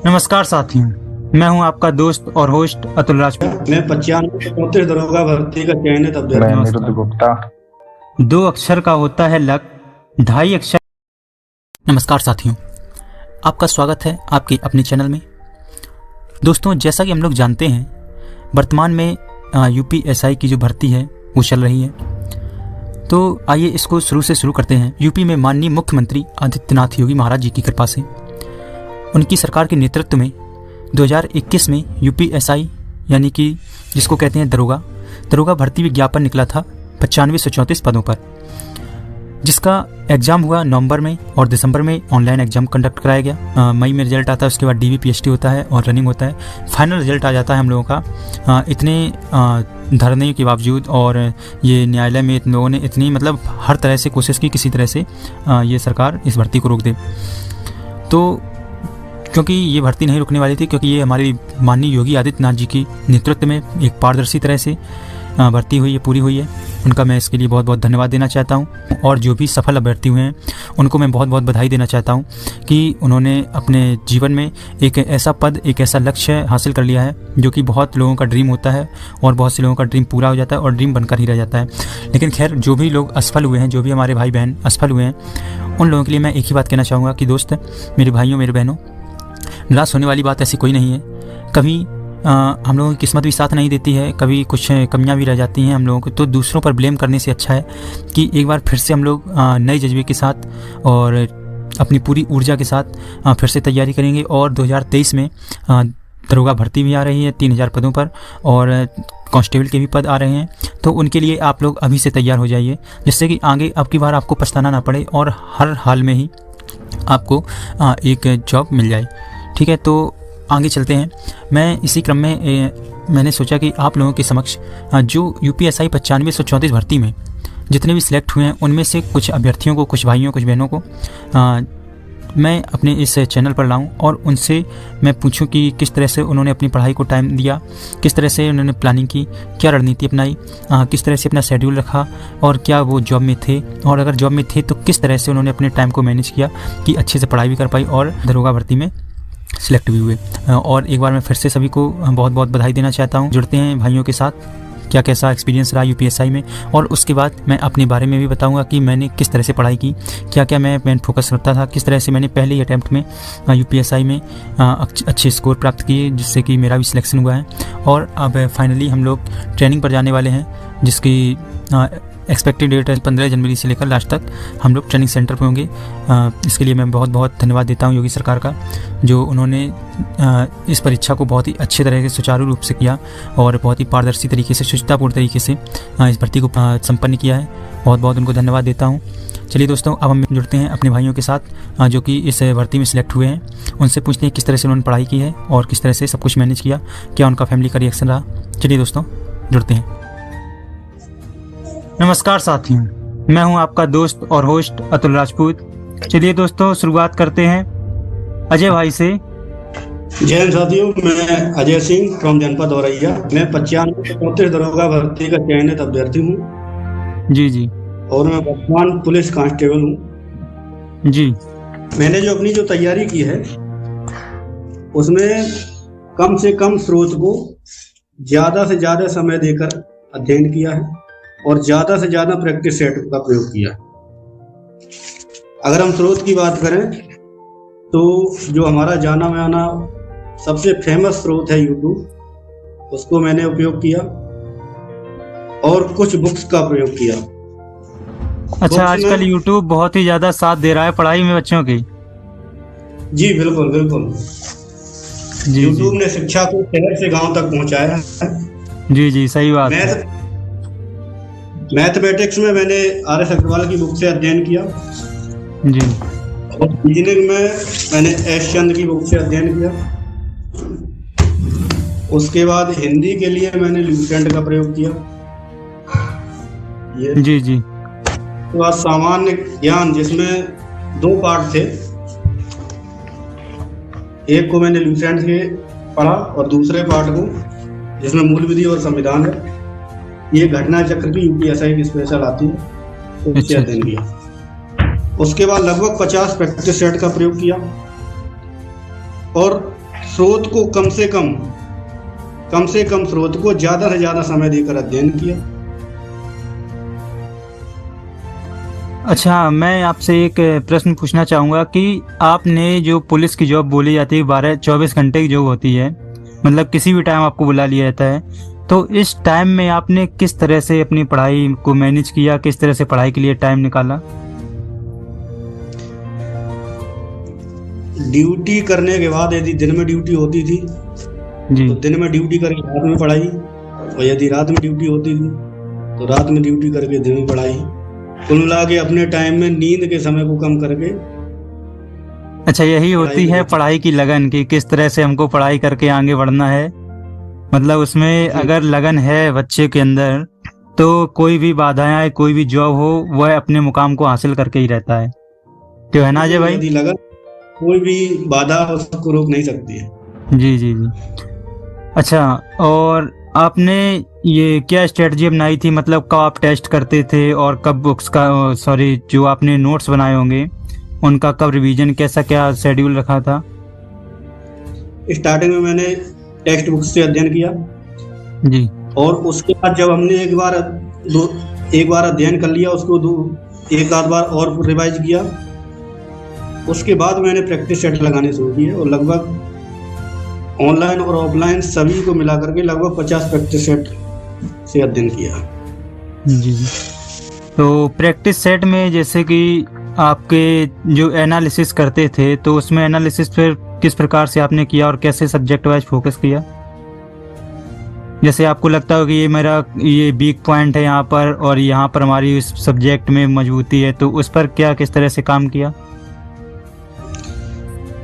नमस्कार साथियों, मैं हूं आपका दोस्त और होस्ट अतुल राजपूत। मैं 95 दरोगा भर्ती का चयनित मैं अभ्यर्थी। अनिरुद्ध गुप्ता। 2 अक्षर का होता है लक, 2.5 अक्षर। नमस्कार साथियों, आपका स्वागत है आपके अपने चैनल में। दोस्तों, जैसा कि हम लोग जानते हैं, वर्तमान में यूपीएसआई की जो भर्ती है वो चल रही है। तो आइए इसको शुरू से शुरू करते हैं। यूपी में माननीय मुख्यमंत्री आदित्यनाथ योगी महाराज जी की कृपा से, उनकी सरकार के नेतृत्व में 2021 में यूपीएसआई यानी कि जिसको कहते हैं दरोगा भर्ती विज्ञापन निकला था 9534 पदों पर, जिसका एग्ज़ाम हुआ नवंबर में और दिसंबर में ऑनलाइन एग्ज़ाम कंडक्ट कराया गया। मई में रिजल्ट आता है, उसके बाद डीवी पीएचडी होता है और रनिंग होता है। फाइनल रिजल्ट आ जाता है हम लोगों का। इतने धरने के बावजूद और ये न्यायालय में इन लोगों ने इतनी हर तरह से कोशिश की, किसी तरह से ये सरकार इस भर्ती को रोक दे। तो क्योंकि ये भर्ती नहीं रुकने वाली थी, क्योंकि ये हमारे माननीय योगी आदित्यनाथ जी की नेतृत्व में एक पारदर्शी तरह से भर्ती हुई है, पूरी हुई है। उनका मैं इसके लिए बहुत बहुत धन्यवाद देना चाहता हूँ। और जो भी सफल अभ्यर्थी हुए हैं उनको मैं बहुत बहुत बधाई देना चाहता हूँ कि उन्होंने अपने जीवन में एक ऐसा पद, एक ऐसा लक्ष्य हासिल कर लिया है जो कि बहुत लोगों का ड्रीम होता है और बहुत से लोगों का ड्रीम पूरा हो जाता है और ड्रीम बनकर ही रह जाता है। लेकिन खैर, जो भी लोग असफल हुए हैं, जो भी हमारे भाई बहन असफल हुए हैं, उन लोगों के लिए मैं एक ही बात कहना चाहूँगा कि दोस्त, मेरे भाइयों, मेरे बहनों, निराश होने वाली बात ऐसी कोई नहीं है। कभी हम लोगों की किस्मत भी साथ नहीं देती है, कभी कुछ कमियां भी रह जाती हैं हम लोगों को। तो दूसरों पर ब्लेम करने से अच्छा है कि एक बार फिर से हम लोग नए जज्बे के साथ और अपनी पूरी ऊर्जा के साथ फिर से तैयारी करेंगे। और 2023 में दरोगा भर्ती भी आ रही है 3000 पदों पर, और कांस्टेबल के भी पद आ रहे हैं। तो उनके लिए आप लोग अभी से तैयार हो जाइए, जिससे कि आगे अब की बार आपको पछताना ना पड़े और हर हाल में ही आपको एक जॉब मिल जाए। ठीक है, तो आगे चलते हैं। मैं इसी क्रम में मैंने सोचा कि आप लोगों के समक्ष जो यूपीएसआई 9534 भर्ती में जितने भी सिलेक्ट हुए हैं, उनमें से कुछ अभ्यर्थियों को, कुछ भाइयों, कुछ बहनों को मैं अपने इस चैनल पर लाऊं और उनसे मैं पूछूं कि किस तरह से उन्होंने अपनी पढ़ाई को टाइम दिया, किस तरह से उन्होंने प्लानिंग की, क्या रणनीति अपनाई, किस तरह से अपना शेड्यूल रखा, और क्या वो जॉब में थे, और अगर जॉब में थे तो किस तरह से उन्होंने अपने टाइम को मैनेज किया कि अच्छे से पढ़ाई भी कर पाई और दरोगा भर्ती में सिलेक्ट भी हुए। और एक बार मैं फिर से सभी को बहुत बहुत बधाई देना चाहता हूँ। जुड़ते हैं भाइयों के साथ, क्या कैसा एक्सपीरियंस रहा यूपीएसआई में, और उसके बाद मैं अपने बारे में भी बताऊंगा कि मैंने किस तरह से पढ़ाई की, क्या क्या मैं मेन फोकस रखता था, किस तरह से मैंने पहले ही अटैम्प्ट में यूपीएसआई में अच्छे स्कोर प्राप्त किए, जिससे कि मेरा भी सिलेक्शन हुआ है। और अब फाइनली हम लोग ट्रेनिंग पर जाने वाले हैं, जिसकी एक्सपेक्टेड डेट है 15 जनवरी से लेकर लास्ट तक हम लोग ट्रेनिंग सेंटर पे होंगे। इसके लिए मैं बहुत बहुत धन्यवाद देता हूँ योगी सरकार का, जो उन्होंने इस परीक्षा को बहुत ही अच्छे तरह से सुचारू रूप से किया और बहुत ही पारदर्शी तरीके से, शुचितापूर्ण तरीके से इस भर्ती को संपन्न किया है। बहुत बहुत उनको धन्यवाद देता हूँ। चलिए दोस्तों, अब हम जुड़ते हैं अपने भाइयों के साथ जो कि इस भर्ती में सिलेक्ट हुए हैं। उनसे पूछते हैं किस तरह से उन्होंने पढ़ाई की है और किस तरह से सब कुछ मैनेज किया, क्या उनका फैमिली का रिएक्शन रहा। चलिए दोस्तों, जुड़ते हैं। नमस्कार साथियों, मैं हूं आपका दोस्त और होस्ट अतुल राजपूत। चलिए दोस्तों, शुरुआत करते हैं अजय भाई से। जय हिंद साथियों, मैं अजय सिंह फ्रॉम जनपद औरैया। मैं 9534 दरोगा भर्ती का चयनित अभ्यर्थी हूँ। जी जी। और मैं वर्तमान पुलिस कांस्टेबल हूँ जी। मैंने जो अपनी तैयारी की है उसमें कम से कम स्रोत को ज्यादा से ज्यादा समय देकर अध्ययन किया है और ज्यादा से ज्यादा प्रैक्टिस सेट का प्रयोग किया। अगर हम स्रोत की बात करें तो जो हमारा जाना माना सबसे फेमस स्रोत है यूट्यूब, उसको मैंने उपयोग किया और कुछ बुक्स का प्रयोग किया। अच्छा, आजकल यूट्यूब बहुत ही ज्यादा साथ दे रहा है पढ़ाई में बच्चों की। जी बिल्कुल बिल्कुल। यूट्यूब ने शिक्षा को शहर से गांव तक पहुंचाया है। जी जी, सही बात है। मैथमेटिक्स में मैंने आर.एस. अग्रवाल की बुक से अध्ययन किया जी। और इंजीनियरिंग में मैंने एस चंद की बुक से अध्ययन किया। उसके बाद हिंदी के लिए मैंने लुसेंट का प्रयोग किया। जी जी। उसके बाद सामान्य ज्ञान, जिसमें 2 पार्ट थे, एक को मैंने लुसेंट से पढ़ा और दूसरे पार्ट को, जिसमें मूल विधि और संविधान है, ये घटना चक्र की यूपीएसआई की स्पेशल आती है, तो उससे अध्ययन किया। उसके बाद लगभग 50 प्रैक्टिस सेट का प्रयोग किया और स्रोत को कम से कम स्रोत को ज्यादा से ज्यादा समय देकर अध्ययन किया। अच्छा, मैं आपसे एक प्रश्न पूछना चाहूँगा कि आपने जो पुलिस की जॉब बोली जाती है 12-24 घंटे की जॉब होती है, मतलब किसी भी टाइम आपको बुला लिया जाता है, तो इस टाइम में आपने किस तरह से अपनी पढ़ाई को मैनेज किया, किस तरह से पढ़ाई के लिए टाइम निकाला? ड्यूटी करने के बाद यदि दिन में ड्यूटी होती थी जी तो दिन में ड्यूटी करके रात में पढ़ाई, और यदि रात में ड्यूटी होती थी तो रात में ड्यूटी करके दिन में पढ़ाई। कुल मिला के अपने टाइम में नींद के समय को कम करके। अच्छा, यही होती है पढ़ाई की लगन कि किस तरह से हमको पढ़ाई करके आगे बढ़ना है। मतलब उसमें अगर लगन है बच्चे के अंदर तो कोई भी बाधाएं आए, कोई भी जॉब हो, वह अपने मुकाम को हासिल करके ही रहता है। क्यों है ना अजय भाई? यदि लगन, कोई भी बाधा उसको रोक नहीं सकती है। जी जी जी। अच्छा, और आपने ये क्या स्ट्रेटजी अपनाई थी, मतलब कब आप टेस्ट करते थे और कब बुक्स का जो आपने नोट्स बनाए होंगे उनका कब रिवीजन, कैसा क्या शेड्यूल रखा था? स्टार्टिंग में मैंने टेक्स्ट बुक से अध्ययन किया जी, और उसके बाद जब हमने एक बार अध्ययन कर लिया, उसको एक आध बार और रिवाइज किया, उसके बाद मैंने प्रैक्टिस सेट लगाने शुरू किए और लगभग ऑनलाइन और ऑफलाइन सभी को मिला करके लगभग 50 प्रैक्टिस सेट से अध्ययन किया। जी जी। तो प्रैक्टिस सेट में जैसे कि आपके जो एनालिसिस करते थे तो उसमें एनालिसिस फिर किस प्रकार से आपने किया और कैसे सब्जेक्ट वाइज फोकस किया? जैसे आपको लगता हो कि ये मेरा ये वीक पॉइंट है यहाँ पर और यहाँ पर हमारी इस सब्जेक्ट में मजबूती है, तो उस पर क्या किस तरह से काम किया?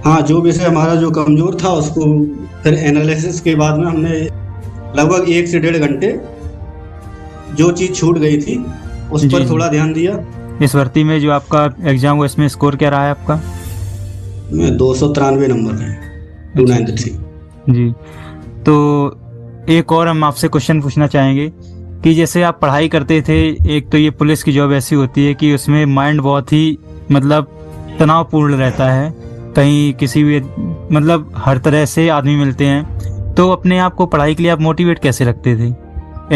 हाँ, जो विषय हमारा जो कमजोर था उसको फिर एनालिसिस के बाद में हमने लगभग 1 से 1.5 घंटे जो चीज छूट गई थी उस पर थोड़ा ध्यान दिया। इस भर्ती में जो आपका एग्जाम हुआ इसमें स्कोर क्या रहा है आपका? मैं 293 नंबर है, 293। जी, तो एक और हम आपसे क्वेश्चन पूछना चाहेंगे कि जैसे आप पढ़ाई करते थे, एक तो ये पुलिस की जॉब ऐसी होती है कि उसमें माइंड बहुत ही मतलब तनावपूर्ण रहता है, कहीं किसी भी मतलब हर तरह से आदमी मिलते हैं, तो अपने आप को पढ़ाई के लिए आप मोटिवेट कैसे रखते थे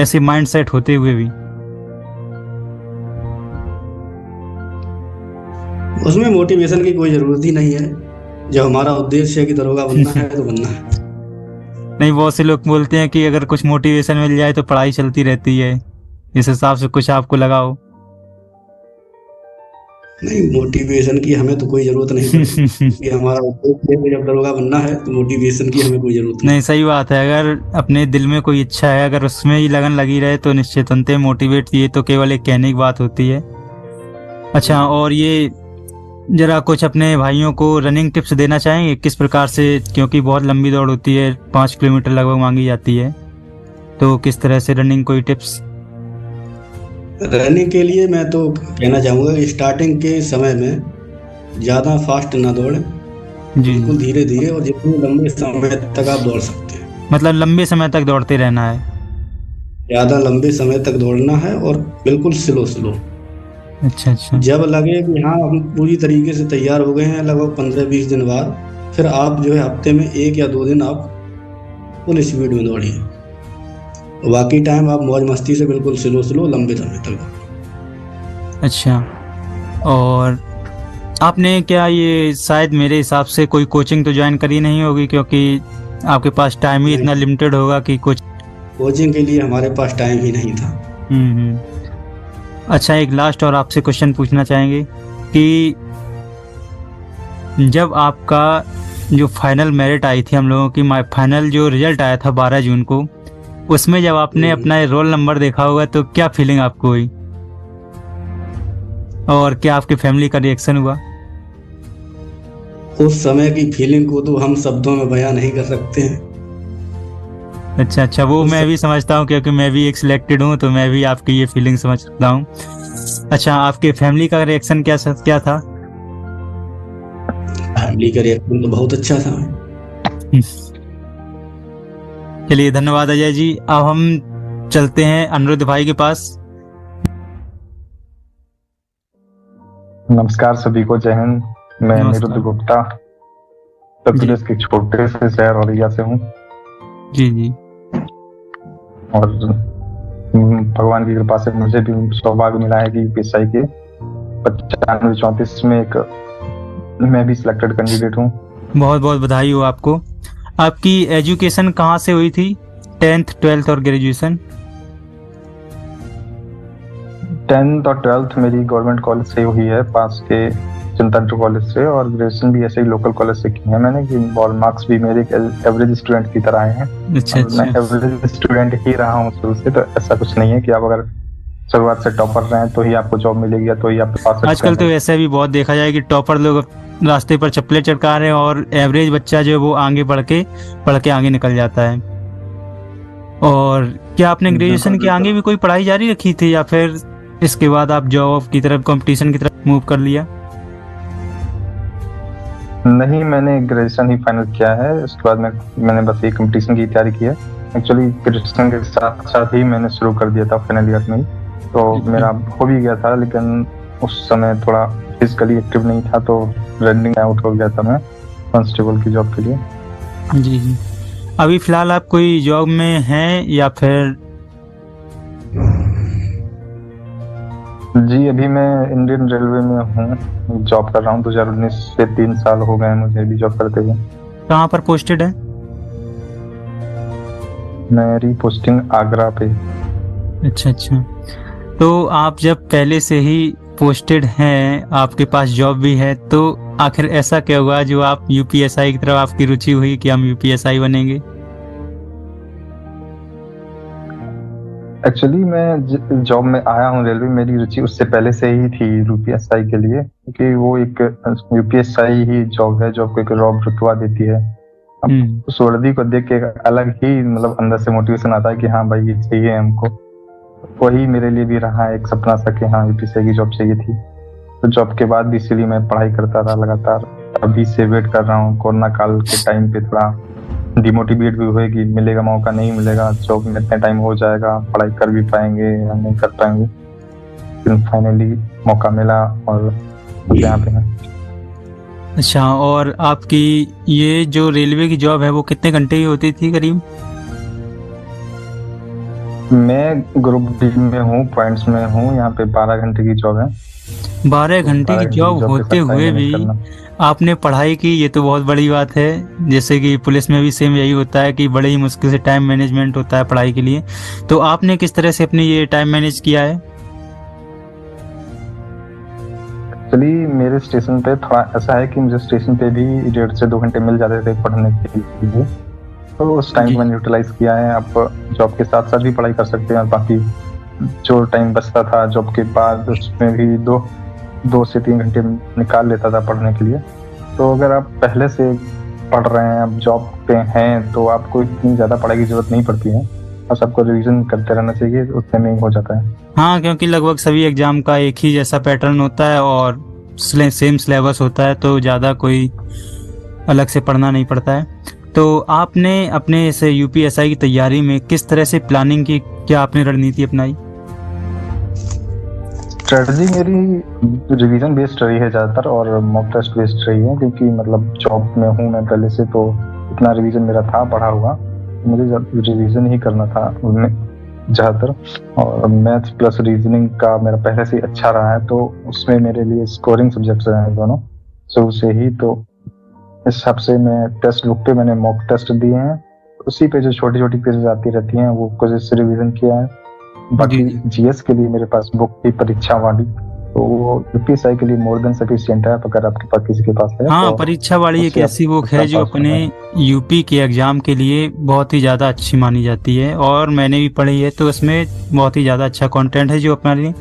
ऐसे माइंड सेट होते हुए भी? उसमें मोटिवेशन की कोई जरूरत ही नहीं है, जब हमारा उद्देश्य है कि दरोगा बनना है तो बनना है। नहीं, बहुत से लोग बोलते हैं कि अगर कुछ मोटिवेशन मिल जाए तो पढ़ाई चलती रहती है, इस हिसाब से कुछ आपको लगाओ। नहीं, मोटिवेशन की हमें तो कोई जरूरत नहीं पड़ती कि हमारा उद्देश्य है कि जब दरोगा बनना है तो मोटिवेशन की हमें कोई जरूरत नहीं, सही बात है। अगर अपने दिल में कोई इच्छा है, अगर उसमें ही लगन लगी रहे तो निश्चित अंते मोटिवेट, ये तो केवल एक कहने की बात होती है। अच्छा, और ये जरा कुछ अपने भाइयों को रनिंग टिप्स देना चाहेंगे किस प्रकार से, क्योंकि बहुत लंबी दौड़ होती है, 5 किलोमीटर लगभग मांगी जाती है, तो किस तरह से रनिंग, कोई टिप्स? रनिंग के लिए मैं तो कहना चाहूँगा कि स्टार्टिंग के समय में ज़्यादा फास्ट ना दौड़ें, बिल्कुल धीरे धीरे, और जितने लंबे समय तक आप दौड़ सकते हैं। मतलब लंबे समय तक दौड़ते रहना है? ज़्यादा लंबे समय तक दौड़ना है और बिल्कुल स्लो स्लो। अच्छा अच्छा। जब लगे कि हाँ हम पूरी तरीके से तैयार हो गए हैं, लगभग 15-20 दिन बाद, फिर आप जो है हफ्ते में 1 या 2 दिन आप फुल स्पीड में दौड़िए, बाकी टाइम आप मौज मस्ती से बिल्कुल स्लो स्लो लंबे समय तक। अच्छा, और आपने क्या ये शायद मेरे हिसाब से कोई कोचिंग तो ज्वाइन करी नहीं होगी, क्योंकि आपके पास टाइम ही इतना लिमिटेड होगा कि कुछ कोचिंग के लिए हमारे पास टाइम ही नहीं था। अच्छा, एक लास्ट और आपसे क्वेश्चन पूछना चाहेंगे कि जब आपका जो फाइनल मेरिट आई थी हम लोगों की, फाइनल जो रिजल्ट आया था 12 जून को, उसमें जब आपने अपना रोल नंबर देखा होगा तो क्या फीलिंग आपको हुई और क्या आपकी फैमिली का रिएक्शन हुआ? उस समय की फीलिंग को तो हम शब्दों में बयां नहीं कर सकते हैं। अच्छा अच्छा, वो मैं भी समझता हूँ क्योंकि मैं भी एक सिलेक्टेड हूँ, तो मैं भी आपकी ये फीलिंग समझ सकता हूँ। अच्छा, आपके फैमिली का रिएक्शन क्या था? फैमिली का रिएक्शन तो बहुत अच्छा था। चलिए, धन्यवाद अजय जी। अब हम चलते हैं अनिरुद्ध भाई के पास। नमस्कार सभी को, जय हिंद। मैं अनिरुद्ध गुप्ता उत्तर प्रदेश के छोटे से शहर औरैया से हूँ। जी जी। और भगवान की कृपा से मुझे भी सौभाग्य मिला है कि यूपीएससी के 95-34 में एक मैं भी सिलेक्टेड कैंडिडेट हूँ। बहुत बहुत बधाई हो आपको। आपकी एजुकेशन कहाँ से हुई थी? 10th 12th और ग्रेजुएशन? 10th और 12th मेरी गवर्नमेंट कॉलेज से हुई है, पास के जनता इंटर कॉलेज से, और ग्रेजुएशन भी ऐसे ही लोकल कॉलेज से की है मैंने। कि बॉल मार्क्स भी मेरे एवरेज स्टूडेंट की तरह आए हैं। अच्छा अच्छा। मैं एवरेज स्टूडेंट ही रहा हूँ शुरू से, तो ऐसा कुछ नहीं है कि आप अगर शुरुआत से टॉपर रहे हैं तो ही आपको जॉब मिलेगी या तो ही आपके पास। आजकल तो ऐसा भी बहुत देखा जाए कि टॉपर लोग रास्ते पर चप्पलें चढ़का रहे हैं और एवरेज बच्चा जो है वो आगे पढ़ के आगे निकल जाता है। और क्या आपने ग्रेजुएशन के आगे भी कोई पढ़ाई जारी रखी थी या फिर इसके बाद आप जॉब की तरफ, कंपटीशन की तरफ मूव कर लिया? नहीं, मैंने ग्रेजुएशन ही फाइनल किया है। उसके बाद मैंने बस ये कंपटीशन की तैयारी की है। एक्चुअली ग्रेजुएशन के साथ साथ ही मैंने शुरू कर दिया था फाइनल ईयर में ही, तो मेरा हो भी गया था, लेकिन उस समय थोड़ा फिजिकली एक्टिव नहीं था तो रनिंग आउट हो गया था मैं कांस्टेबल की जॉब के लिए। जी जी। अभी फिलहाल आप कोई जॉब में हैं या फिर? जी, अभी मैं इंडियन रेलवे में हूँ, जॉब कर रहा हूँ। 2019 से 3 साल हो गए मुझे भी जॉब करते हुए। कहाँ पर पोस्टेड है? मेरी पोस्टिंग आगरा पे। अच्छा अच्छा। तो आप जब पहले से ही पोस्टेड हैं, आपके पास जॉब भी है, तो आखिर ऐसा क्या हुआ जो आप यूपीएसआई की तरफ आपकी रुचि हुई कि हम यूपीएसआई बनेंगे? एक्चुअली मैं जॉब में आया हूँ रेलवे, मेरी रुचि उससे पहले से ही थी यूपीएसआई के लिए, क्योंकि वो एक यूपीएसआई ही जॉब है जो आपको एक रॉब रुतबा देती है। अब उस वर्दी को देख के एक अलग ही मतलब अंदर से मोटिवेशन आता है कि हाँ भाई ये चाहिए हमको। वही मेरे लिए भी रहा एक सपना सा कि हाँ यूपीएसआई की जॉब चाहिए थी। तो जॉब के बाद भी इसीलिए मैं पढ़ाई करता रहा लगातार। अभी से वेट कर रहा हूँ। कोरोना काल के टाइम पे थोड़ा डिमोटिवेट भी हुए कि मिलेगा मौका, नहीं मिलेगा, जॉब में इतने टाइम हो जाएगा, पढ़ाई कर भी पाएंगे या नहीं कर पाएंगे। लेकिन फाइनली मौका मिला और यहाँ पे है। अच्छा, और आपकी ये जो रेलवे की जॉब है वो कितने घंटे की होती थी करीब? मैं ग्रुप डी में हूँ, पॉइंट्स में हूँ। यहाँ पे 12 घंटे की जॉब है। 12 घंटे की जॉब होते हुए भी आपने पढ़ाई की, ये तो बहुत बड़ी बात है। जैसे कि पुलिस में भी सेम यही होता है कि बड़े ही मुश्किल से टाइम मैनेजमेंट होता है पढ़ाई के लिए। तो आपने किस तरह से अपने ये टाइम मैनेज किया है? एक्चुअली मेरे स्टेशन पे थोड़ा ऐसा है कि मुझे स्टेशन पे भी 1.5 से 2 घंटे मिल जाते थे पढ़ने के लिए, तो उस टाइम को मैंने यूटिलाइज किया है। आप जॉब के साथ साथ भी पढ़ाई कर सकते हैं। बाकी जो टाइम बचता था जॉब के बाद उसमें भी 2 से 3 घंटे निकाल लेता था पढ़ने के लिए। तो अगर आप पहले से पढ़ रहे हैं, आप जॉब पे हैं, तो आपको इतनी ज़्यादा पढ़ाई की जरूरत नहीं पड़ती है। बस आपको रिवीजन करते रहना चाहिए, उससे में हो जाता है। हाँ, क्योंकि लगभग सभी एग्जाम का एक ही जैसा पैटर्न होता है और सेम सिलेबस होता है, तो ज़्यादा कोई अलग से पढ़ना नहीं पड़ता है। तो आपने अपने इस यूपीएसआई की तैयारी में किस तरह से प्लानिंग की, क्या आपने रणनीति अपनाई? स्ट्रेटजी मेरी रिवीजन बेस्ड रही है ज़्यादातर और मॉक टेस्ट बेस्ड रही है, क्योंकि मतलब जॉब में हूँ मैं पहले से, तो इतना रिवीजन मेरा था पढ़ा हुआ, मुझे रिवीजन ही करना था उनमें ज़्यादातर। और मैथ्स प्लस रीजनिंग का मेरा पहले से अच्छा रहा है, तो उसमें मेरे लिए स्कोरिंग सब्जेक्ट्स रहे हैं दोनों शुरू से ही। तो इस हिसाब से मैं टेक्स्ट बुक पे मैंने मॉक टेस्ट दिए हैं, उसी पे जो छोटी छोटी क्विज़ेस आती रहती हैं वो क्विज़ेस से रिवीजन किया है। बाकी जीएस के लिए मेरे पास बुक की परीक्षा वाली, तो वो यूपीएसआई के लिए मोर देन सफिशिएंट है अगर आपके पास किसी के पास है। हाँ, तो परीक्षा वाली एक ऐसी बुक है जो अपने यूपी के एग्जाम के लिए बहुत ही ज़्यादा अच्छी मानी जाती है, और मैंने भी पढ़ी है। तो इसमें बहुत ही ज़्यादा अच्छा कंटेंट है जो अपने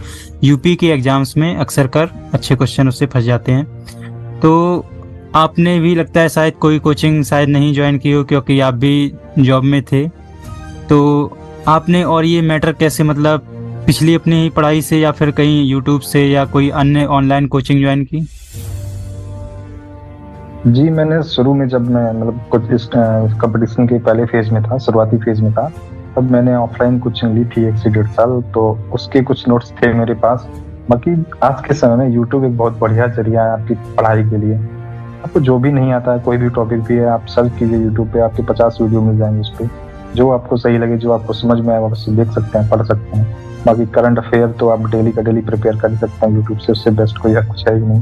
यूपी के एग्जाम्स में अक्सर कर अच्छे क्वेश्चन उससे फंस जाते हैं। तो आपने भी लगता है शायद कोई कोचिंग शायद नहीं ज्वाइन की हो, क्योंकि आप भी जॉब में थे। तो आपने और ये मैटर कैसे, मतलब पिछली अपनी ही पढ़ाई से या फिर कहीं यूट्यूब से या कोई अन्य ऑनलाइन कोचिंग ज्वाइन की? जी, मैंने शुरू में जब मैं मतलब कुछ इस कंपटीशन के पहले फेज में था, शुरुआती फेज में था, तब मैंने ऑफलाइन कोचिंग ली थी 1 से 1.5 साल, तो उसके कुछ नोट्स थे मेरे पास। बाकी आज के समय में यूट्यूब एक बहुत बढ़िया जरिया है आपकी पढ़ाई के लिए। आपको जो भी नहीं आता है, कोई भी टॉपिक भी है, आप सर्च कीजिए यूट्यूब पे, आपके 50 वीडियो मिल जाएंगे उस पर। जो आपको सही लगे, जो आपको समझ में आए, आप उससे देख सकते हैं, पढ़ सकते हैं। बाकी करंट अफेयर तो आप डेली का डेली प्रिपेयर कर ही सकते हैं यूट्यूब से, उससे बेस्ट कोई कुछ है ही नहीं।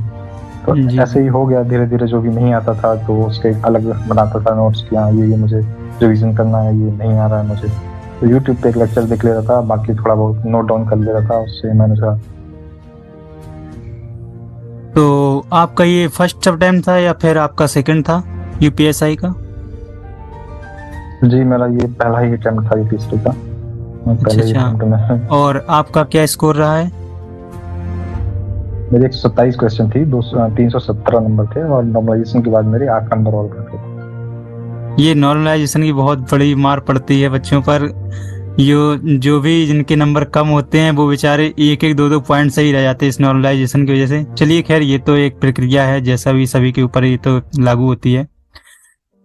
तो ऐसे ही हो गया, धीरे धीरे जो भी नहीं आता था तो उसके अलग बनाता था नोट्स कि हाँ ये मुझे रिवीजन करना है, ये नहीं आ रहा है मुझे, तो यूट्यूब पे एक लेक्चर देख ले रहा था, बाकी थोड़ा बहुत नोट डाउन कर ले रहा था, उससे मैंने कहा। तो आपका ये फर्स्ट अटेम्प्ट था या फिर आपका सेकंड था यूपीएसआई का? जी मेरा ये पहला ही अटेम्प्ट था यूपीएससी का। अच्छा। और आपका क्या स्कोर रहा है? मेरे 127 क्वेश्चन थी, 317 नंबर थे, और नॉर्मलाइजेशन के बाद मेरे 8 नंबर और थे। ये नॉर्मलाइजेशन की बहुत बड़ी मार पड़ती है बच्चों पर। जो भी जिनके नंबर कम होते हैं वो बेचारे एक एक दो दो पॉइंट से ही रह जाते हैं इस नॉर्मलाइजेशन की वजह से। चलिए खैर, ये तो एक प्रक्रिया है, जैसा भी सभी के ऊपर ये तो लागू होती है।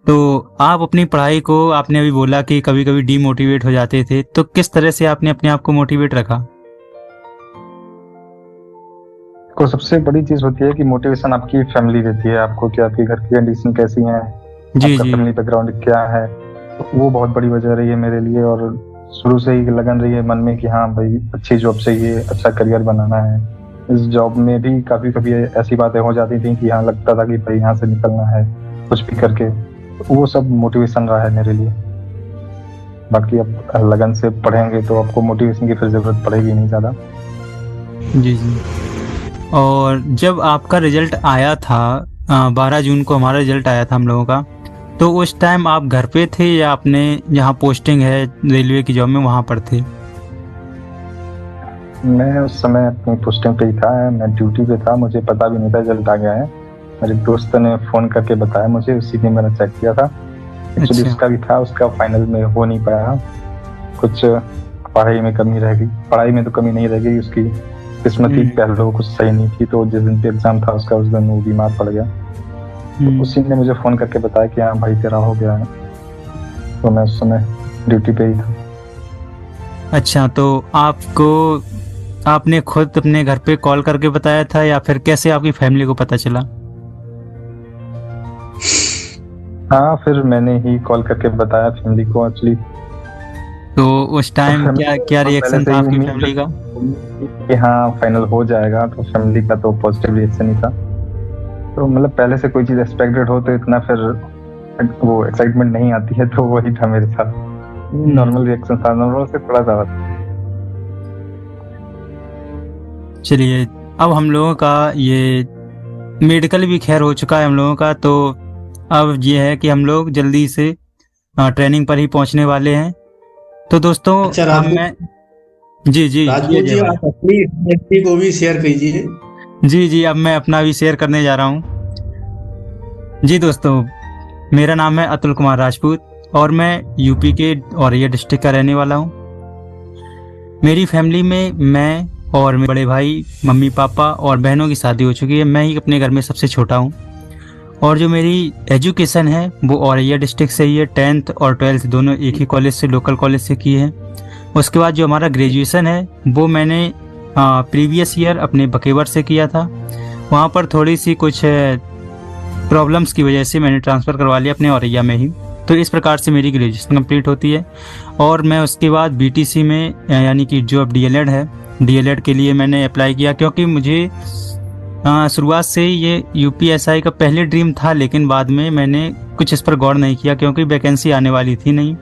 तो आप अपनी पढ़ाई को, आपने अभी बोला कि कभी कभी डीमोटिवेट हो जाते थे, तो किस तरह से आपने अपने आप को मोटिवेट रखा? को सबसे बड़ी चीज होती है कि मोटिवेशन आपकी फैमिली देती है आपको, कि आपके घर की कंडीशन कैसी है, आपका फैमिली बैकग्राउंड क्या है। तो वो बहुत बड़ी वजह रही है मेरे लिए, और शुरू से ही लगन रही है मन में कि हाँ भाई अच्छी जॉब चाहिए, अच्छा करियर बनाना है। इस जॉब में भी काफी कभी ऐसी बातें हो जाती थी कि हाँ लगता था कि भाई यहाँ से निकलना है कुछ भी करके। तो वो सब मोटिवेशन रहा है मेरे लिए। बाकी अब लगन से पढ़ेंगे तो आपको मोटिवेशन की फिर जरूरत पड़ेगी नहीं ज्यादा। जी। और जब आपका रिजल्ट आया था 12 जून को हमारा रिजल्ट आया था हम लोगों का, तो उस टाइम आप घर पे थे या आपने जहाँ पोस्टिंग है रेलवे की जॉब में वहाँ पर थे? मैं उस समय अपनी पोस्टिंग पे ही था, मैं ड्यूटी पे था, मुझे पता भी नहीं था रिजल्ट आ गया है। मेरे दोस्त ने फोन करके बताया मुझे, उसी दिन मैंने चेक किया था। एक्चुअली उसका भी था, उसका फाइनल में हो नहीं पाया, कुछ पढ़ाई में कमी रह गई। पढ़ाई में तो कमी नहीं रह गई, उसकी किस्मत ही पहले कुछ सही नहीं थी। तो जिस दिन पे एग्जाम था उसका, उस दिन वो बीमार पड़ गया। तो उसी ने मुझे फोन करके बताया कि हाँ भाई तेरा हो गया है। तो मैं उस समय ड्यूटी पे ही था। अच्छा, तो आपने खुद अपने घर पे कॉल करके बताया था या फिर कैसे आपकी फैमिली को पता चला? हाँ, फिर मैंने ही कॉल करके बताया फैमिली को एक्चुअली। तो उस टाइम क्या रिएक्शन था आपकी फैमिली का? कि हाँ फाइनल हो जाएगा, तो फैमिली का तो पॉजिटिव रिएक्शन ही था। तो मतलब पहले से कोई चीज एक्सपेक्टेड हो तो इतना फिर वो एक्साइटमेंट नहीं आती है, तो वही था मेरे साथ। नॉर्मल रिएक्शन था, नॉर्मल से थोड़ा सा। चलिए, अब हम लोगों का ये मेडिकल भी खैर हो चुका है हम लोगों का, तो अब ये है कि हम लोग जल्दी से ट्रेनिंग पर ही पहुंचने वाले हैं। तो दोस्तों अच्छा, मैं जी राजपूत जी आप अपनी को भी शेयर कीजिए। जी, अब मैं अपना भी शेयर करने जा रहा हूँ। जी दोस्तों, मेरा नाम है अतुल कुमार राजपूत और मैं यूपी के औरैया डिस्ट्रिक्ट का रहने वाला हूँ। मेरी फैमिली में मैं और मेरे बड़े भाई, मम्मी पापा और बहनों की शादी हो चुकी है। मैं ही अपने घर में सबसे छोटा हूँ। और जो मेरी एजुकेशन है वो औरैया डिस्ट्रिक्ट से ही है। 10th और 12th दोनों एक ही कॉलेज से, लोकल कॉलेज से की है। उसके बाद जो हमारा ग्रेजुएशन है वो मैंने प्रीवियस ईयर अपने बकेवर से किया था। वहाँ पर थोड़ी सी कुछ प्रॉब्लम्स की वजह से मैंने ट्रांसफ़र करवा लिया अपने औरैया में ही। तो इस प्रकार से मेरी ग्रेजुएशन कंप्लीट होती है। और मैं उसके बाद बीटीसी में, यानी कि जो अब डीएलएड है, डीएलएड के लिए मैंने अप्लाई किया, क्योंकि मुझे शुरुआत से ये यूपीएसआई का पहले ड्रीम था, लेकिन बाद में मैंने कुछ इस पर गौर नहीं किया क्योंकि वैकेंसी आने वाली थी नहीं।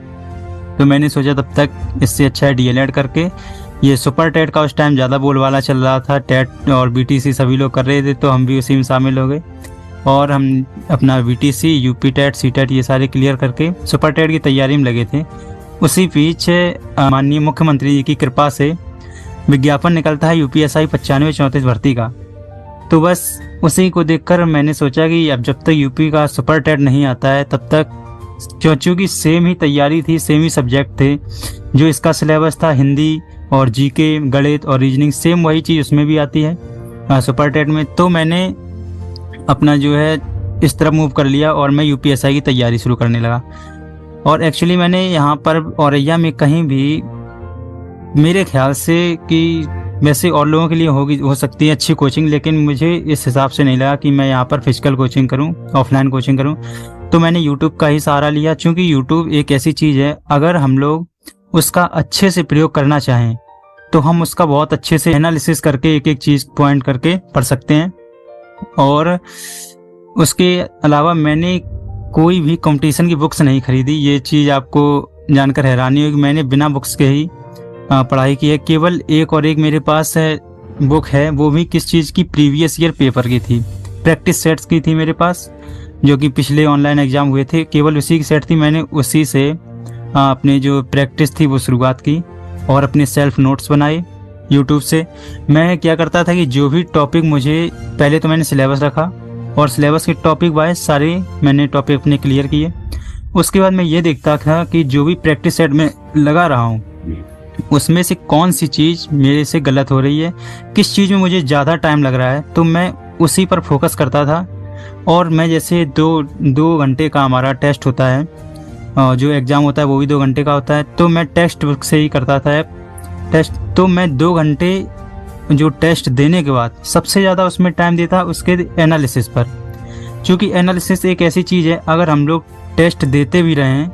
तो मैंने सोचा तब तक इससे अच्छा है डीएलएड करके। ये सुपर टेट का उस टाइम ज़्यादा बोलबाला चल रहा था, टेट और बीटीसी सभी लोग कर रहे थे, तो हम भी उसी में शामिल हो गए और हम अपना BTC, UP TET, C TET ये सारे क्लियर करके सुपर टेट की तैयारी में लगे थे। उसी बीच माननीय मुख्यमंत्री जी की कृपा से विज्ञापन निकलता है यूपीएसआई 9534 भर्ती का। तो बस उसी को देखकर मैंने सोचा कि अब जब तक यूपी का सुपर टेट नहीं आता है तब तक, क्योंकि सेम ही तैयारी थी, सेम ही सब्जेक्ट थे, जो इसका सिलेबस था हिंदी और जीके, गणित और रीजनिंग, सेम वही चीज़ उसमें भी आती है सुपर टेट में। तो मैंने अपना जो है इस तरफ मूव कर लिया और मैं यूपीएसआई की तैयारी शुरू करने लगा। और एक्चुअली मैंने यहाँ पर औरैया में कहीं भी, मेरे ख्याल से कि वैसे और लोगों के लिए हो सकती है अच्छी कोचिंग, लेकिन मुझे इस हिसाब से नहीं लगा कि मैं यहाँ पर फिजिकल कोचिंग करूँ, ऑफलाइन कोचिंग करूँ। तो मैंने यूट्यूब का ही सहारा लिया, क्योंकि यूट्यूब एक ऐसी चीज़ है, अगर हम लोग उसका अच्छे से प्रयोग करना चाहें तो हम उसका बहुत अच्छे से एनालिसिस करके एक एक चीज़ पॉइंट करके पढ़ सकते हैं। और उसके अलावा मैंने कोई भी कंपटीशन की बुक्स नहीं खरीदी। ये चीज़ आपको जानकर हैरानी होगी, मैंने बिना बुक्स के ही पढ़ाई की है। केवल एक और एक मेरे पास है बुक है, वो भी किस चीज़ की, प्रीवियस ईयर पेपर की थी, प्रैक्टिस सेट्स की थी मेरे पास, जो कि पिछले ऑनलाइन एग्ज़ाम हुए थे। केवल उसी की सेट थी, मैंने उसी से अपने जो प्रैक्टिस थी वो शुरुआत की और अपने सेल्फ नोट्स बनाए यूट्यूब से। मैं क्या करता था कि जो भी टॉपिक मुझे, पहले तो मैंने सिलेबस रखा और सिलेबस के टॉपिक वाइज सारे मैंने टॉपिक अपने क्लियर किए। उसके बाद मैं ये देखता था कि जो भी प्रैक्टिस सेट में लगा रहा हूँ उसमें से कौन सी चीज़ मेरे से गलत हो रही है, किस चीज़ में मुझे ज़्यादा टाइम लग रहा है, तो मैं उसी पर फोकस करता था। और मैं जैसे दो घंटे का हमारा टेस्ट होता है, जो एग्ज़ाम होता है वो भी 2 घंटे का होता है, तो मैं टेक्स्ट बुक से ही करता था टेस्ट। तो मैं 2 घंटे जो टेस्ट देने के बाद सबसे ज़्यादा उसमें टाइम देता उसके एनालिसिस पर, क्योंकि एनालिसिस एक ऐसी चीज़ है, अगर हम लोग टेस्ट देते भी रहें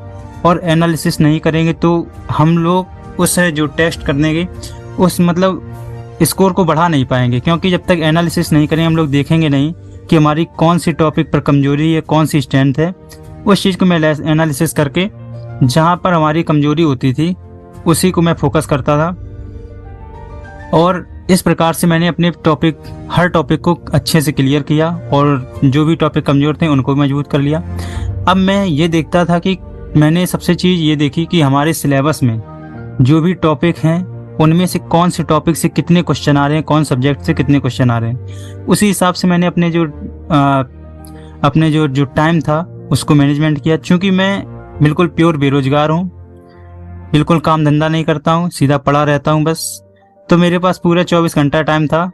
और एनालिसिस नहीं करेंगे तो हम लोग उस जो टेस्ट करने के उस मतलब स्कोर को बढ़ा नहीं पाएंगे। क्योंकि जब तक एनालिसिस नहीं करेंगे, हम लोग देखेंगे नहीं कि हमारी कौन सी टॉपिक पर कमजोरी है, कौन सी स्ट्रेंथ है। उस चीज़ को मैं एनालिसिस करके जहाँ पर हमारी कमजोरी होती थी उसी को मैं फोकस करता था। और इस प्रकार से मैंने अपने हर टॉपिक को अच्छे से क्लियर किया और जो भी टॉपिक कमज़ोर थे उनको मजबूत कर लिया। अब मैं ये देखता था कि मैंने सबसे चीज़ ये देखी कि हमारे सिलेबस में जो भी टॉपिक हैं उनमें से कौन से टॉपिक से कितने क्वेश्चन आ रहे हैं, कौन सब्जेक्ट से कितने क्वेश्चन आ रहे हैं। उसी हिसाब से मैंने अपने जो टाइम था उसको मैनेजमेंट किया। चूँकि मैं बिल्कुल प्योर बेरोजगार हूँ, बिल्कुल काम धंधा नहीं करता हूँ, सीधा पड़ा रहता हूँ बस, तो मेरे पास पूरा 24 घंटा टाइम था।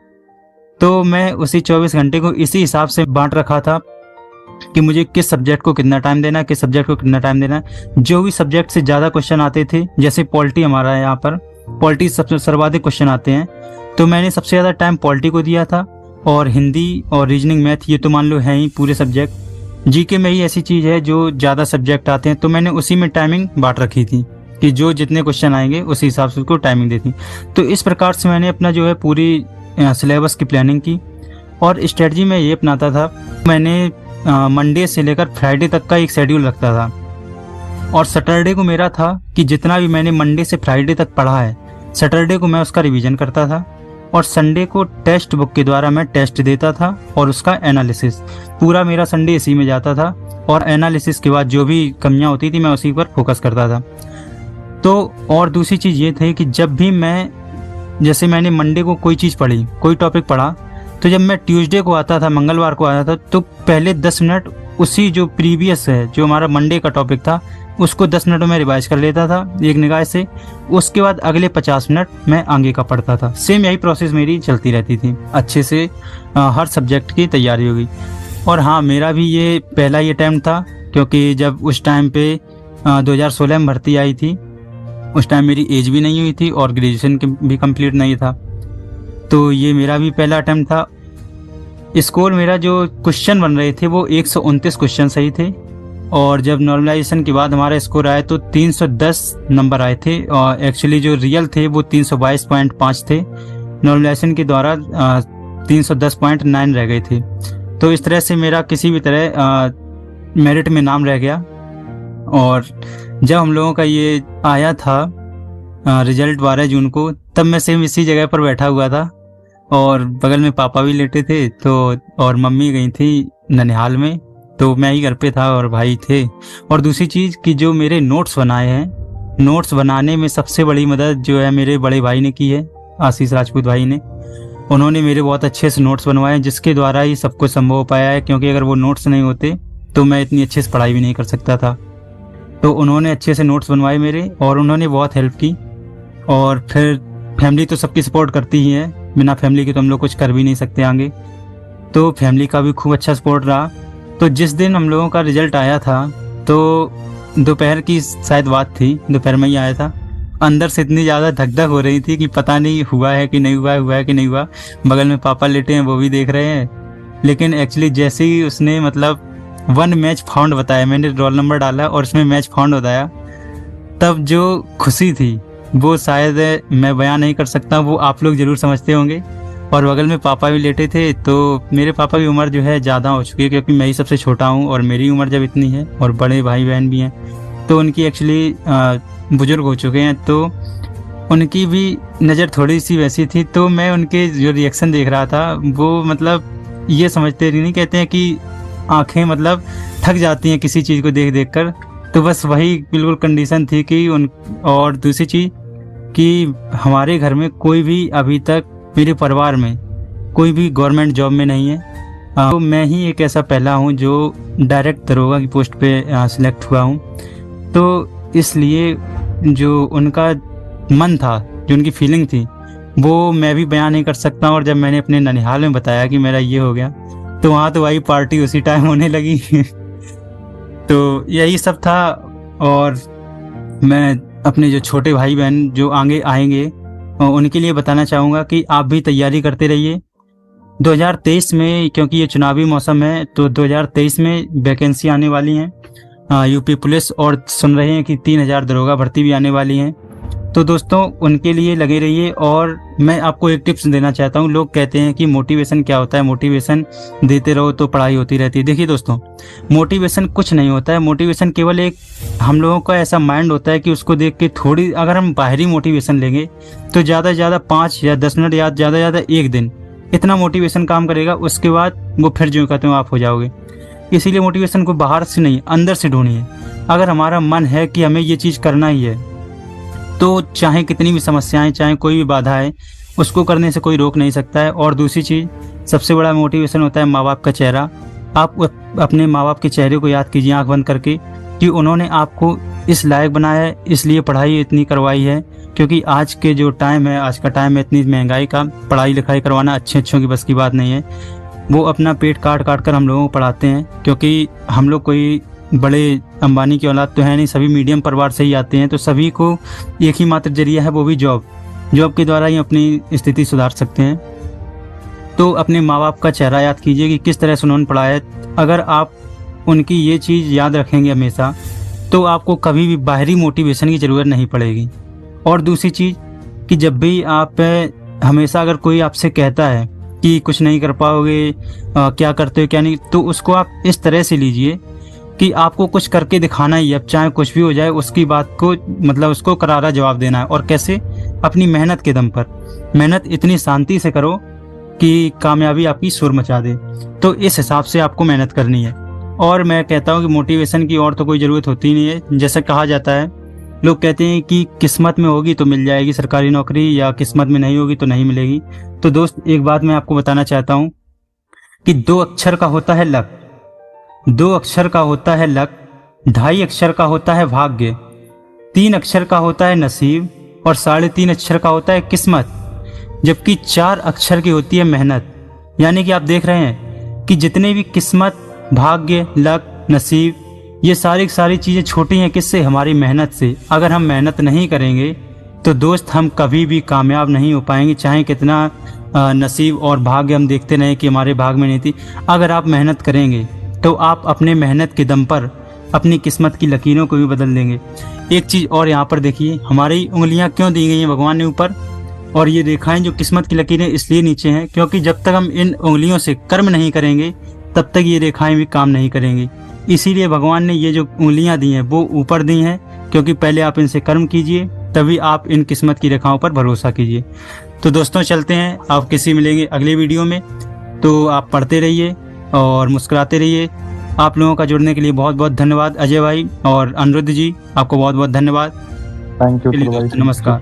तो मैं उसी 24 घंटे को इसी हिसाब से बांट रखा था कि मुझे किस सब्जेक्ट को कितना टाइम देना है, किस सब्जेक्ट को कितना टाइम देना है। जो भी सब्जेक्ट से ज़्यादा क्वेश्चन आते थे, जैसे पॉलिटी हमारा है, यहाँ पर पॉलिटी सबसे सर्वाधिक क्वेश्चन आते हैं, तो मैंने सबसे ज़्यादा टाइम पॉलिटी को दिया था। और हिंदी और रीजनिंग मैथ ये तो मान लो है ही पूरे सब्जेक्ट। जीके में ही ऐसी चीज़ है जो ज़्यादा सब्जेक्ट आते हैं, तो मैंने उसी में टाइमिंग बांट रखी थी कि जो जितने क्वेश्चन आएंगे उसी हिसाब से उसको टाइमिंग देती। तो इस प्रकार से मैंने अपना जो है पूरी सिलेबस की प्लानिंग की। और स्ट्रेटजी में ये अपनाता था, मैंने मंडे से लेकर फ्राइडे तक का एक शेड्यूल रखता था। और सैटरडे को मेरा था कि जितना भी मैंने मंडे से फ्राइडे तक पढ़ा है, सैटरडे को मैं उसका रिवीजन करता था। और संडे को टेक्स्ट बुक के द्वारा मैं टेस्ट देता था और उसका एनालिसिस, पूरा मेरा संडे इसी में जाता था। और एनालिसिस के बाद जो भी कमियां होती थी मैं उसी पर फोकस करता था। तो और दूसरी चीज़ ये थी कि जब भी जैसे मैंने मंडे को कोई चीज़ पढ़ी, कोई टॉपिक पढ़ा, तो जब मैं ट्यूसडे को आता था, मंगलवार को आता था, तो पहले 10 मिनट उसी जो प्रीवियस है, जो हमारा मंडे का टॉपिक था, उसको 10 मिनट में रिवाइज कर लेता था एक निगाह से। उसके बाद अगले 50 मिनट मैं आगे का पढ़ता था। सेम यही प्रोसेस मेरी चलती रहती थी, अच्छे से हर सब्जेक्ट की तैयारी होगी। और हाँ, मेरा भी ये पहला ही अटैम्प्ट था, क्योंकि जब उस टाइम पे 2016 में भर्ती आई थी, उस टाइम मेरी एज भी नहीं हुई थी और ग्रेजुएशन भी कंप्लीट नहीं था। तो ये मेरा भी पहला अटैम्प्ट था। स्कोर मेरा जो क्वेश्चन बन रहे थे वो 129 क्वेश्चन सही थे। और जब नॉर्मलाइजेशन के बाद हमारा स्कोर आया तो 310 नंबर आए थे। और एक्चुअली जो रियल थे वो 322.5 थे, नॉर्मलाइजेशन के द्वारा 310.9 रह गए थे। तो इस तरह से मेरा किसी भी तरह मेरिट में नाम रह गया। और जब हम लोगों का ये आया था रिजल्ट 12 जून को, तब मैं सेम इसी जगह पर बैठा हुआ था और बगल में पापा भी लेटे थे, तो और मम्मी गई थी ननिहाल में, तो मैं ही घर पे था और भाई थे। और दूसरी चीज़ कि जो मेरे नोट्स बनाए हैं, नोट्स बनाने में सबसे बड़ी मदद जो है मेरे बड़े भाई ने की है, आशीष राजपूत भाई ने। उन्होंने मेरे बहुत अच्छे से नोट्स बनवाए, जिसके द्वारा ही सब कुछ संभव हो पाया है। क्योंकि अगर वो नोट्स नहीं होते तो मैं इतनी अच्छे से पढ़ाई भी नहीं कर सकता था। तो उन्होंने अच्छे से नोट्स बनवाए मेरे, और उन्होंने बहुत हेल्प की। और फिर फैमिली तो सबकी सपोर्ट करती ही है, बिना फैमिली के तो हम लोग कुछ कर भी नहीं सकते आगे। तो फैमिली का भी खूब अच्छा सपोर्ट रहा। तो जिस दिन हम लोगों का रिजल्ट आया था, तो दोपहर की शायद बात थी, दोपहर में ही आया था। अंदर से इतनी ज़्यादा धक धक हो रही थी कि पता नहीं हुआ है कि नहीं हुआ है, हुआ है कि नहीं हुआ। बगल में पापा लेटे हैं, वो भी देख रहे हैं। लेकिन एक्चुअली जैसे ही उसने मतलब 1 मैच फाउंड बताया, मैंने रोल नंबर डाला और उसमें मैच फाउंड बताया, तब जो खुशी थी वो शायद मैं बयां नहीं कर सकता, वो आप लोग ज़रूर समझते होंगे। और बगल में पापा भी लेटे थे। तो मेरे पापा की उम्र जो है ज़्यादा हो चुकी है, क्योंकि मैं ही सबसे छोटा हूँ और मेरी उम्र जब इतनी है और बड़े भाई बहन भी हैं तो उनकी एक्चुअली बुजुर्ग हो चुके हैं, तो उनकी भी नज़र थोड़ी सी वैसी थी। तो मैं उनके जो रिएक्शन देख रहा था वो मतलब ये समझते नहीं, कहते हैं कि आंखें मतलब थक जाती हैं किसी चीज़ को देख देख कर। तो बस वही बिल्कुल कंडीशन थी कि और दूसरी चीज़ कि हमारे घर में कोई भी अभी तक, मेरे परिवार में कोई भी गवर्नमेंट जॉब में नहीं है। तो मैं ही एक ऐसा पहला हूँ जो डायरेक्ट दरोगा की पोस्ट पे सिलेक्ट हुआ हूँ। तो इसलिए जो उनका मन था, जो उनकी फीलिंग थी, वो मैं भी बयान नहीं कर सकता। और जब मैंने अपने ननिहाल में बताया कि मेरा ये हो गया, तो वहाँ तो वही पार्टी उसी टाइम होने लगी। तो यही सब था। और मैं अपने जो छोटे भाई बहन जो आगे आएंगे उनके लिए बताना चाहूँगा कि आप भी तैयारी करते रहिए। 2023 में, क्योंकि ये चुनावी मौसम है, तो 2023 में वैकेंसी आने वाली हैं यूपी पुलिस, और सुन रहे हैं कि 3000 दरोगा भर्ती भी आने वाली हैं। तो दोस्तों उनके लिए लगे रहिए। और मैं आपको एक टिप्स देना चाहता हूँ। लोग कहते हैं कि मोटिवेशन क्या होता है, मोटिवेशन देते रहो तो पढ़ाई होती रहती है। देखिए दोस्तों, मोटिवेशन कुछ नहीं होता है। मोटिवेशन केवल एक हम लोगों का ऐसा माइंड होता है कि उसको देख के थोड़ी, अगर हम बाहरी मोटिवेशन लेंगे तो ज़्यादा से ज़्यादा 5 या 10 मिनट या ज़्यादा से ज़्यादा 1 दिन इतना मोटिवेशन काम करेगा। उसके बाद वो फिर जो कहते हो आप हो जाओगे। इसीलिए मोटिवेशन को बाहर से नहीं, अंदर से ढूंढिए। अगर हमारा मन है कि हमें ये चीज़ करना ही है, तो चाहे कितनी भी समस्याएं, चाहे कोई भी बाधा है, उसको करने से कोई रोक नहीं सकता है। और दूसरी चीज़, सबसे बड़ा मोटिवेशन होता है माँ बाप का चेहरा। आप अपने माँ बाप के चेहरे को याद कीजिए आंख बंद करके, कि उन्होंने आपको इस लायक बनाया है, इसलिए पढ़ाई इतनी करवाई है। क्योंकि आज के जो टाइम है, आज का टाइम है इतनी महंगाई का, पढ़ाई लिखाई करवाना अच्छों की बस की बात नहीं है। वो अपना पेट काट काट कर हम लोगों को पढ़ाते हैं, क्योंकि हम लोग कोई बड़े अंबानी की औलाद तो है नहीं, सभी मीडियम परिवार से ही आते हैं। तो सभी को एक ही मात्र जरिया है, वो भी जॉब के द्वारा ही अपनी स्थिति सुधार सकते हैं। तो अपने माँ बाप का चेहरा याद कीजिए कि किस तरह से उन्होंने पढ़ाया। अगर आप उनकी ये चीज़ याद रखेंगे हमेशा, तो आपको कभी भी बाहरी मोटिवेशन की ज़रूरत नहीं पड़ेगी। और दूसरी चीज़ कि जब भी आप हमेशा, अगर कोई आपसे कहता है कि कुछ नहीं कर पाओगे, क्या करते हो क्या नहीं, तो उसको आप इस तरह से लीजिए कि आपको कुछ करके दिखाना ही है। अब चाहे कुछ भी हो जाए, उसकी बात को मतलब उसको करारा जवाब देना है। और कैसे? अपनी मेहनत के दम पर। मेहनत इतनी शांति से करो कि कामयाबी आपकी सुर मचा दे। तो इस हिसाब से आपको मेहनत करनी है। और मैं कहता हूँ कि मोटिवेशन की और तो कोई ज़रूरत होती नहीं है। जैसे कहा जाता है, लोग कहते हैं कि किस्मत में होगी तो मिल जाएगी सरकारी नौकरी, या किस्मत में नहीं होगी तो नहीं मिलेगी। तो दोस्त एक बात मैं आपको बताना चाहता हूँ कि 2 अक्षर का होता है लक, 2 अक्षर का होता है लक, 2.5 अक्षर का होता है भाग्य, 3 अक्षर का होता है नसीब, और 3.5 अक्षर का होता है किस्मत, जबकि 4 अक्षर की होती है मेहनत। यानी कि आप देख रहे हैं कि जितने भी किस्मत, भाग्य, लक, नसीब, ये सारी चीज़ें छोटी हैं किससे? हमारी मेहनत से। अगर हम मेहनत नहीं करेंगे तो दोस्त हम कभी भी कामयाब नहीं हो पाएंगे। चाहे कितना नसीब और भाग्य हम देखते रहें कि हमारे भाग में नहीं थी, अगर आप मेहनत करेंगे तो आप अपने मेहनत के दम पर अपनी किस्मत की लकीरों को भी बदल देंगे। एक चीज़ और यहाँ पर देखिए, हमारी उंगलियाँ क्यों दी गई हैं भगवान ने ऊपर, और ये रेखाएं जो किस्मत की लकीरें इसलिए नीचे हैं क्योंकि जब तक हम इन उंगलियों से कर्म नहीं करेंगे तब तक ये रेखाएं भी काम नहीं करेंगी। इसीलिए भगवान ने ये जो उंगलियां दी हैं वो ऊपर दी हैं, क्योंकि पहले आप इनसे कर्म कीजिए, तभी आप इन किस्मत की रेखाओं पर भरोसा कीजिए। तो दोस्तों चलते हैं, आप किसी मिलेंगे अगले वीडियो में। तो आप पढ़ते रहिए और मुस्कुराते रहिए। आप लोगों का जुड़ने के लिए बहुत बहुत धन्यवाद अजय भाई, और अनिरुद्ध जी आपको बहुत बहुत धन्यवाद। Thank you. नमस्कार।